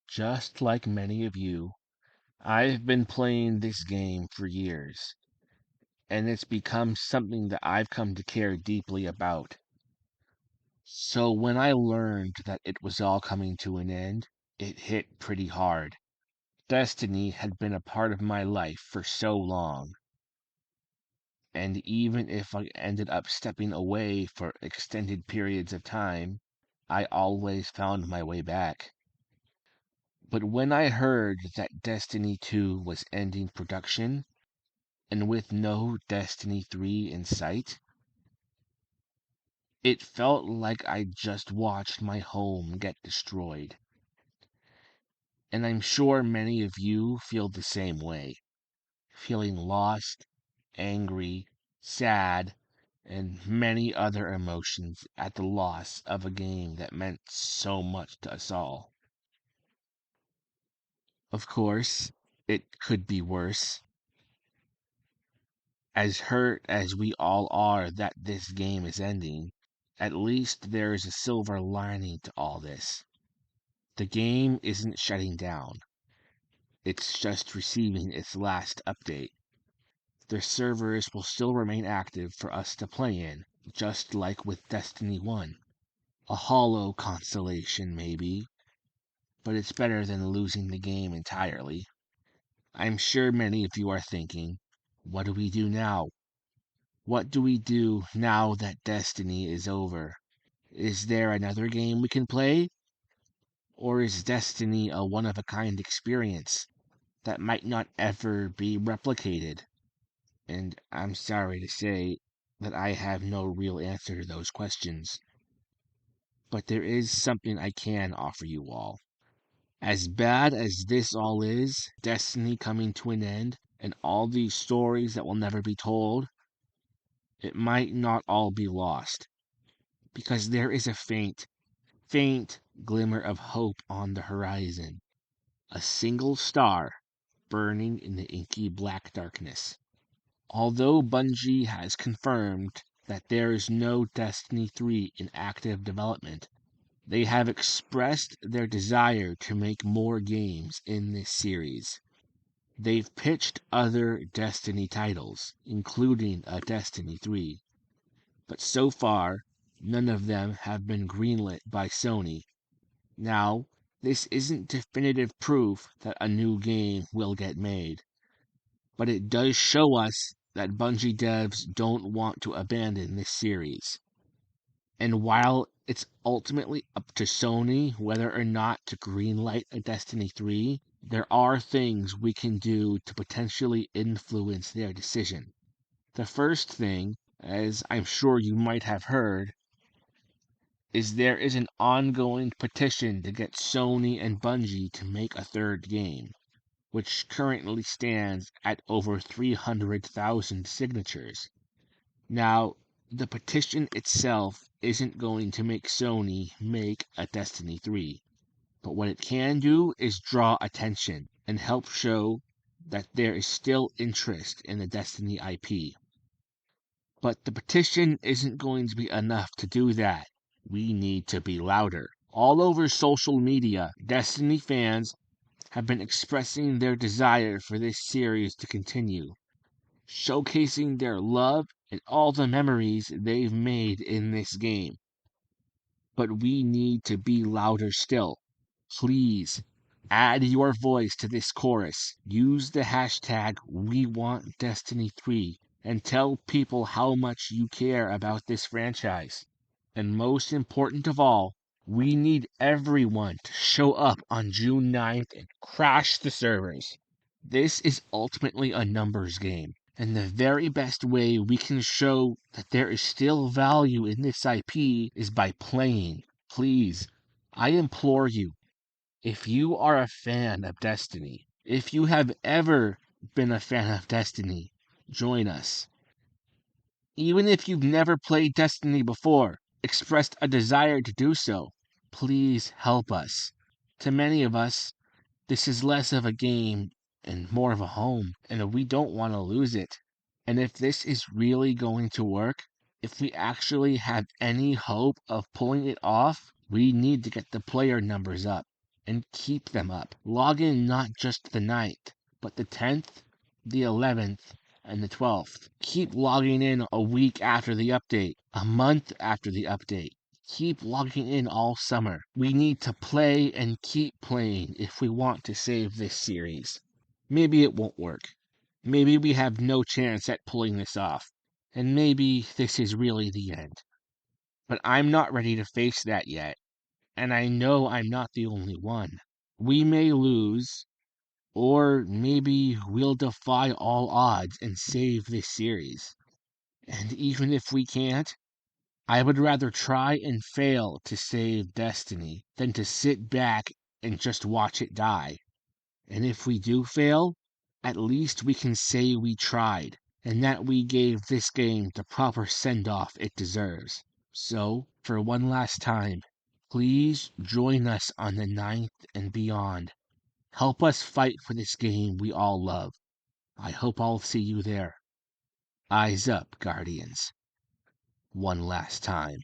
Just like many of you, I've been playing this game for years, and it's become something that I've come to care deeply about. So when I learned that it was all coming to an end, it hit pretty hard. Destiny had been a part of my life for so long, and even if I ended up stepping away for extended periods of time, I always found my way back. But when I heard that Destiny 2 was ending production, and with no Destiny 3 in sight, it felt like I just watched my home get destroyed. And I'm sure many of you feel the same way, feeling lost, angry, sad, and many other emotions at the loss of a game that meant so much to us all. Of course, it could be worse. As hurt as we all are that this game is ending, at least there is a silver lining to all this. The game isn't shutting down, it's just receiving its last update. The servers will still remain active for us to play in, just like with Destiny 1. A hollow consolation, maybe, but it's better than losing the game entirely. I'm sure many of you are thinking, what do we do now? What do we do now that Destiny is over? Is there another game we can play? Or is Destiny a one-of-a-kind experience that might not ever be replicated? And I'm sorry to say that I have no real answer to those questions. But there is something I can offer you all. As bad as this all is, Destiny coming to an end, and all these stories that will never be told, it might not all be lost. Because there is a faint glimmer of hope on the horizon. A single star burning in the inky black darkness. Although Bungie has confirmed that there is no Destiny 3 in active development, they have expressed their desire to make more games in this series. They've pitched other Destiny titles, including a Destiny 3, but so far, none of them have been greenlit by Sony. Now, this isn't definitive proof that a new game will get made, but it does show us that Bungie devs don't want to abandon this series. And while it's ultimately up to Sony whether or not to greenlight a Destiny 3, there are things we can do to potentially influence their decision. The first thing, as I'm sure you might have heard, is there is an ongoing petition to get Sony and Bungie to make a third game, which currently stands at over 300,000 signatures. Now, the petition itself isn't going to make Sony make a Destiny 3, but what it can do is draw attention and help show that there is still interest in the Destiny IP. But the petition isn't going to be enough to do that. We need to be louder. All over social media, Destiny fans have been expressing their desire for this series to continue, showcasing their love and all the memories they've made in this game. But we need to be louder still. Please, add your voice to this chorus. Use the hashtag #WeWantDestiny3 and tell people how much you care about this franchise. And most important of all, we need everyone to show up on June 9th and crash the servers. This is ultimately a numbers game, and the very best way we can show that there is still value in this IP is by playing. Please, I implore you, if you are a fan of Destiny, if you have ever been a fan of Destiny, join us. Even if you've never played Destiny before, expressed a desire to do so, please help us. To many of us, this is less of a game and more of a home, and we don't want to lose it. And if this is really going to work, if we actually have any hope of pulling it off, we need to get the player numbers up. and keep them up. Log in not just the 9th, but the 10th, the 11th, and the 12th. Keep logging in a week after the update, a month after the update. Keep logging in all summer. We need to play and keep playing if we want to save this series. Maybe it won't work. Maybe we have no chance at pulling this off. And maybe this is really the end. But I'm not ready to face that yet. And I know I'm not the only one. We may lose, or maybe we'll defy all odds and save this series. And even if we can't, I would rather try and fail to save Destiny than to sit back and just watch it die. And if we do fail, at least we can say we tried and that we gave this game the proper send-off it deserves. So, for one last time, please join us on the 9th and beyond. Help us fight for this game we all love. I hope I'll see you there. Eyes up, Guardians. One last time.